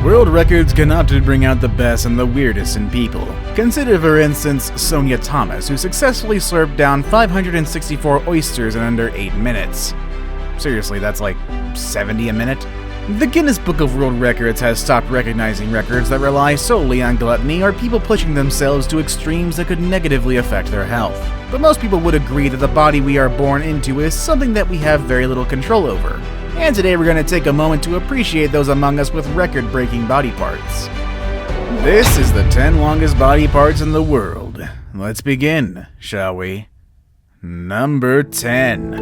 World records can often bring out the best and the weirdest in people. Consider, for instance, Sonya Thomas, who successfully slurped down 564 oysters in under 8 minutes. Seriously, that's like 70 a minute? The Guinness Book of World Records has stopped recognizing records that rely solely on gluttony or people pushing themselves to extremes that could negatively affect their health. But most people would agree that the body we are born into is something that we have very little control over. And today we're going to take a moment to appreciate those among us with record-breaking body parts. This is the 10 longest body parts in the world. Let's begin, shall we? Number 10.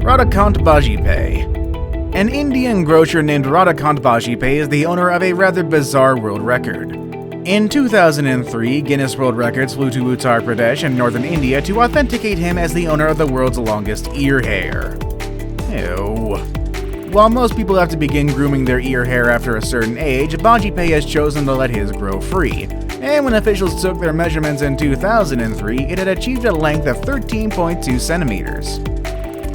Radhakant Baijpai. An Indian grocer named Radhakant Baijpai is the owner of a rather bizarre world record. In 2003, Guinness World Records flew to Uttar Pradesh in northern India to authenticate him as the owner of the world's longest ear hair. Ew. While most people have to begin grooming their ear hair after a certain age, Baijpai has chosen to let his grow free. And when officials took their measurements in 2003, it had achieved a length of 13.2 centimeters.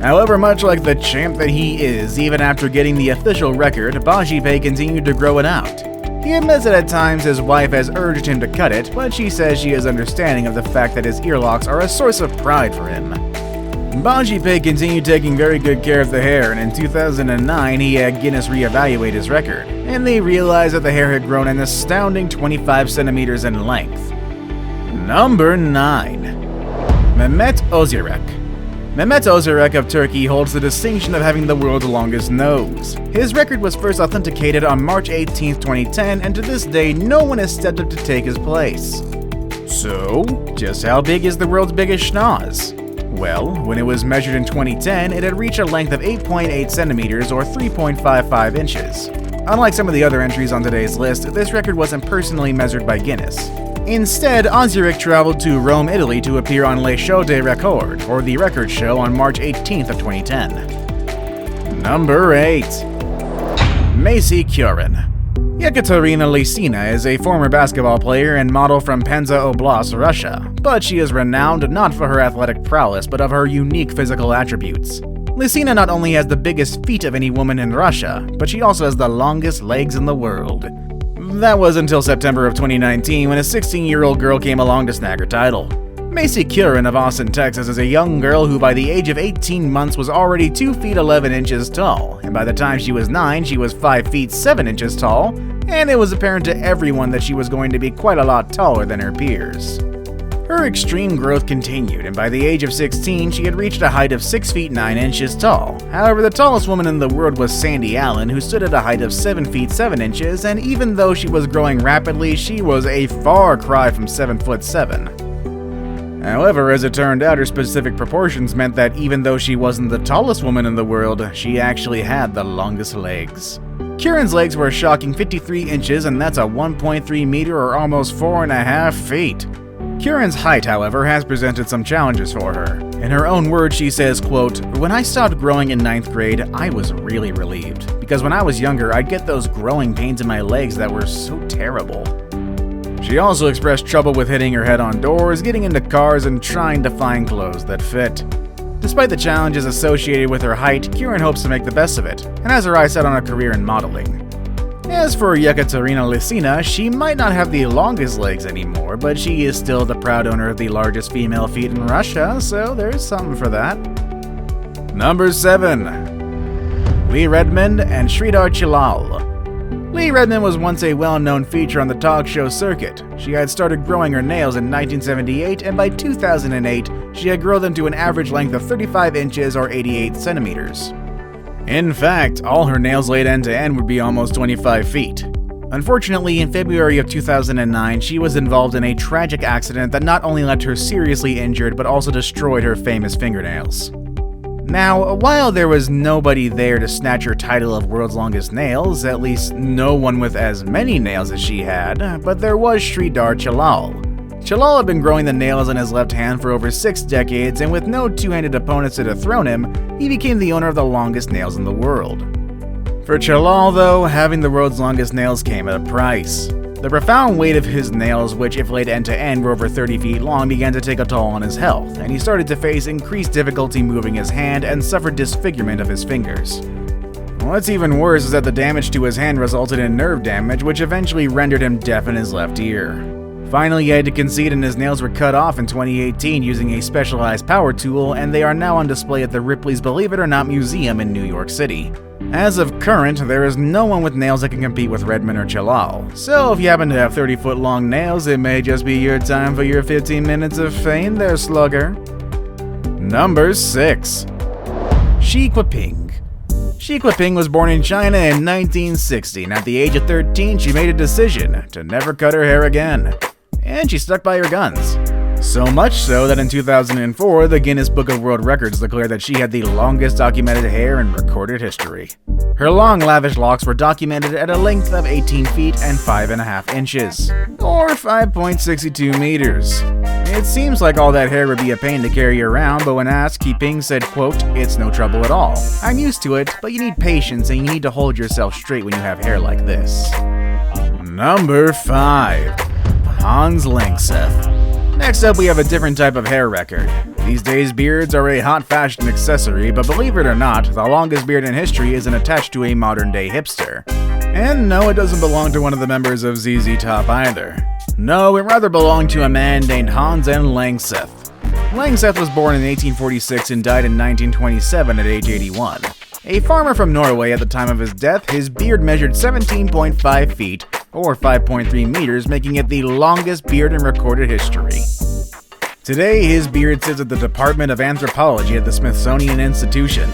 However, much like the champ that he is, even after getting the official record, Baijpai continued to grow it out. He admits that at times his wife has urged him to cut it, but she says she is understanding of the fact that his earlocks are a source of pride for him. Baijpai continued taking very good care of the hair, and in 2009 he had Guinness reevaluate his record, and they realized that the hair had grown an astounding 25 centimeters in length. Number 9. Mehmet Özürek. Mehmet Özürek of Turkey holds the distinction of having the world's longest nose. His record was first authenticated on March 18, 2010, and to this day no one has stepped up to take his place. So, just how big is the world's biggest schnoz? Well, when it was measured in 2010, it had reached a length of 8.8 centimeters or 3.55 inches. Unlike some of the other entries on today's list, this record wasn't personally measured by Guinness. Instead, Özürek traveled to Rome, Italy to appear on Le Show des Records, or the record show, on March 18th of 2010. Number 8. Macy Kurin. Yekaterina Lysina is a former basketball player and model from Penza Oblast, Russia, but she is renowned not for her athletic prowess but of her unique physical attributes. Lysina not only has the biggest feet of any woman in Russia, but she also has the longest legs in the world. That was until September of 2019 when a 16-year-old girl came along to snag her title. Macy Kurin of Austin, Texas is a young girl who by the age of 18 months was already 2 feet 11 inches tall, and by the time she was 9 she was 5 feet 7 inches tall, and it was apparent to everyone that she was going to be quite a lot taller than her peers. Her extreme growth continued, and by the age of 16 she had reached a height of 6 feet 9 inches tall. However, the tallest woman in the world was Sandy Allen, who stood at a height of 7 feet 7 inches, and even though she was growing rapidly, she was a far cry from 7 foot 7. However, as it turned out, her specific proportions meant that even though she wasn't the tallest woman in the world, she actually had the longest legs. Kurin's legs were a shocking 53 inches, and that's a 1.3 meter or almost 4.5 feet. Kurin's height, however, has presented some challenges for her. In her own words, she says, quote, "When I stopped growing in 9th grade, I was really relieved, because when I was younger, I'd get those growing pains in my legs that were so terrible." She also expressed trouble with hitting her head on doors, getting into cars, and trying to find clothes that fit. Despite the challenges associated with her height, Kurin hopes to make the best of it, and has her eyes set on a career in modeling. As for Yekaterina Lysina, she might not have the longest legs anymore, but she is still the proud owner of the largest female feet in Russia, so there's something for that. Number 7. Lee Redmond and Sridhar Chilal. Lee Redmond was once a well-known feature on the talk show circuit. She had started growing her nails in 1978, and by 2008, she had grown them to an average length of 35 inches or 88 centimeters. In fact, all her nails laid end to end would be almost 25 feet. Unfortunately, in February of 2009, she was involved in a tragic accident that not only left her seriously injured, but also destroyed her famous fingernails. Now, while there was nobody there to snatch her title of world's longest nails, at least no one with as many nails as she had, but there was Sridhar Chilal. Chilal had been growing the nails on his left hand for over 6 decades, and with no two-handed opponents to dethrone him, he became the owner of the longest nails in the world. For Chilal, though, having the world's longest nails came at a price. The profound weight of his nails, which if laid end to end were over 30 feet long, began to take a toll on his health, and he started to face increased difficulty moving his hand and suffered disfigurement of his fingers. What's even worse is that the damage to his hand resulted in nerve damage, which eventually rendered him deaf in his left ear. Finally, he had to concede and his nails were cut off in 2018 using a specialized power tool, and they are now on display at the Ripley's Believe It or Not Museum in New York City. As of current, there is no one with nails that can compete with Redmond or Chalal, so if you happen to have 30-foot long nails, it may just be your time for your 15 minutes of fame there, slugger. Number 6. Xi Jinping. Xi Jinping was born in China in 1960, and at the age of 13, she made a decision to never cut her hair again. And she stuck by her guns. So much so that in 2004, the Guinness Book of World Records declared that she had the longest documented hair in recorded history. Her long, lavish locks were documented at a length of 18 feet and 5.5 inches, or 5.62 meters. It seems like all that hair would be a pain to carry around, but when asked, Jinping said, quote, "It's no trouble at all. I'm used to it, but you need patience and you need to hold yourself straight when you have hair like this." Number 5. Hans Langseth. Next up, we have a different type of hair record. These days, beards are a hot fashion accessory, but believe it or not, the longest beard in history isn't attached to a modern-day hipster. And no, it doesn't belong to one of the members of ZZ Top either. No, it rather belonged to a man named Hans N. Langseth. Langseth was born in 1846 and died in 1927 at age 81. A farmer from Norway at the time of his death, his beard measured 17.5 feet, or 5.3 meters, making it the longest beard in recorded history. Today, his beard sits at the Department of Anthropology at the Smithsonian Institution.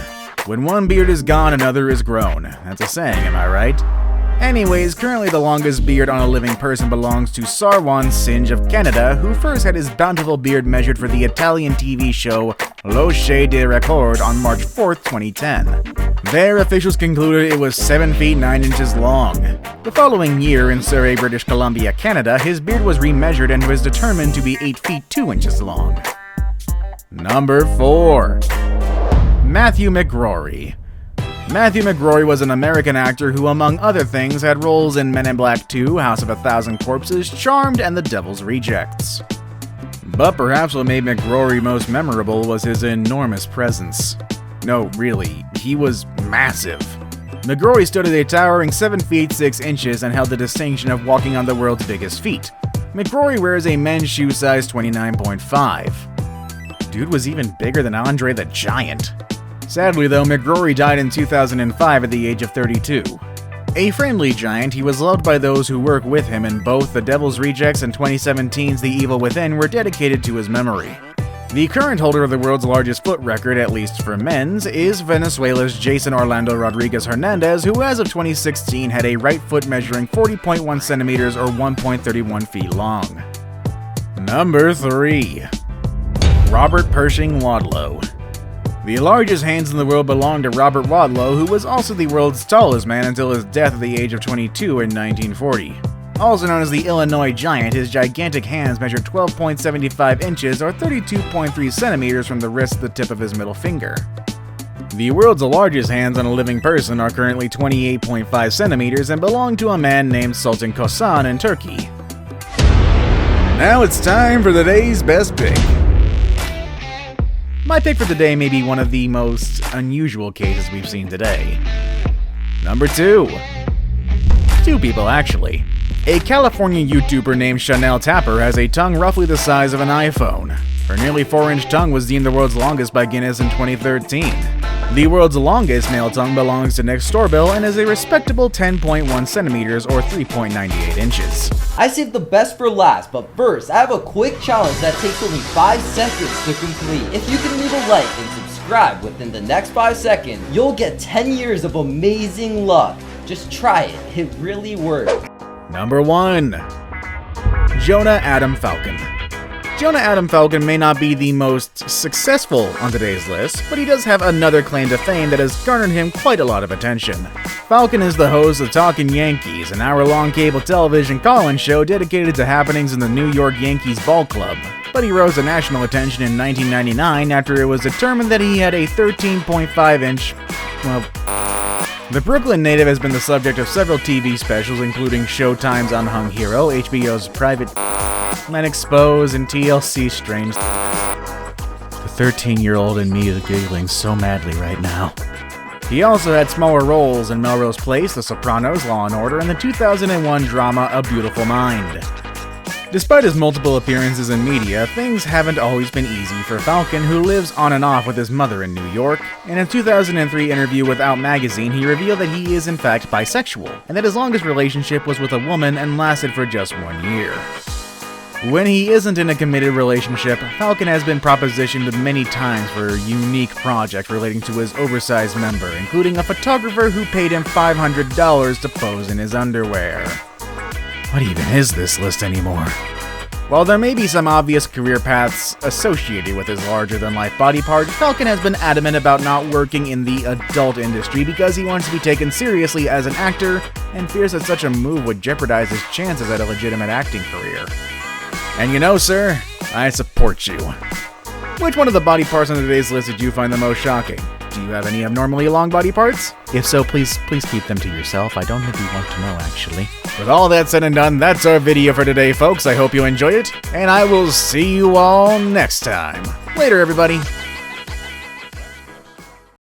When one beard is gone, another is grown. That's a saying, am I right? Anyways, currently the longest beard on a living person belongs to Sarwan Singh of Canada, who first had his bountiful beard measured for the Italian TV show L'Oche de Record on March 4th, 2010. There, officials concluded it was 7 feet 9 inches long. The following year, in Surrey, British Columbia, Canada, his beard was remeasured and was determined to be 8 feet 2 inches long. Number 4. Matthew McRory. Matthew McRory was an American actor who, among other things, had roles in Men in Black 2, House of a Thousand Corpses, Charmed, and The Devil's Rejects. But perhaps what made McRory most memorable was his enormous presence. No, really, he was massive. McRory stood at a towering 7 feet 6 inches and held the distinction of walking on the world's biggest feet. McRory wears a men's shoe size 29.5. Dude was even bigger than Andre the Giant. Sadly though, McRory died in 2005 at the age of 32. A friendly giant, he was loved by those who work with him, and both The Devil's Rejects and 2017's The Evil Within were dedicated to his memory. The current holder of the world's largest foot record, at least for men's, is Venezuela's Jason Orlando Rodriguez Hernandez, who as of 2016 had a right foot measuring 40.1 centimeters or 1.31 feet long. Number 3. Robert Pershing Wadlow. The largest hands in the world belong to Robert Wadlow, who was also the world's tallest man until his death at the age of 22 in 1940. Also known as the Illinois Giant, his gigantic hands measured 12.75 inches or 32.3 centimeters from the wrist to the tip of his middle finger. The world's largest hands on a living person are currently 28.5 centimeters and belong to a man named Sultan Kosan in Turkey. Now it's time for the day's best pick. My pick for today may be one of the most unusual cases we've seen today. Number 2. Two people, actually. A California YouTuber named Chanel Tapper has a tongue roughly the size of an iPhone. Her nearly 4-inch tongue was deemed the world's longest by Guinness in 2013. The world's longest male tongue belongs to Nick Storbill and is a respectable 10.1 centimeters or 3.98 inches. I saved the best for last, but first, I have a quick challenge that takes only 5 seconds to complete. If you can leave a like and subscribe within the next 5 seconds, you'll get 10 years of amazing luck. Just try it, it really works. Number 1. Jonah Adam Falcon. Jonah Adam Falcon may not be the most successful on today's list, but he does have another claim to fame that has garnered him quite a lot of attention. Falcon is the host of Talkin' Yankees, an hour-long cable television call-in show dedicated to happenings in the New York Yankees ball club. But he rose to national attention in 1999 after it was determined that he had a 13.5-inch, The Brooklyn native has been the subject of several TV specials, including Showtime's Unhung Hero, HBO's Private Men Exposed, and TLC's Strange. The 13-year-old in me is giggling so madly right now. He also had smaller roles in Melrose Place, The Sopranos, Law & Order, and the 2001 drama A Beautiful Mind. Despite his multiple appearances in media, things haven't always been easy for Falcon, who lives on and off with his mother in New York. In a 2003 interview with Out magazine, he revealed that he is in fact bisexual, and that his longest relationship was with a woman and lasted for just 1 year. When he isn't in a committed relationship, Falcon has been propositioned many times for a unique project relating to his oversized member, including a photographer who paid him $500 to pose in his underwear. What even is this list anymore? While there may be some obvious career paths associated with his larger-than-life body part, Falcon has been adamant about not working in the adult industry because he wants to be taken seriously as an actor and fears that such a move would jeopardize his chances at a legitimate acting career. And you know, sir, I support you. Which one of the body parts on today's list did you find the most shocking? Do you have any abnormally long body parts? If so, please keep them to yourself. I don't think we want to know, actually. With all that said and done, that's our video for today, folks. I hope you enjoyed it, and I will see you all next time. Later, everybody.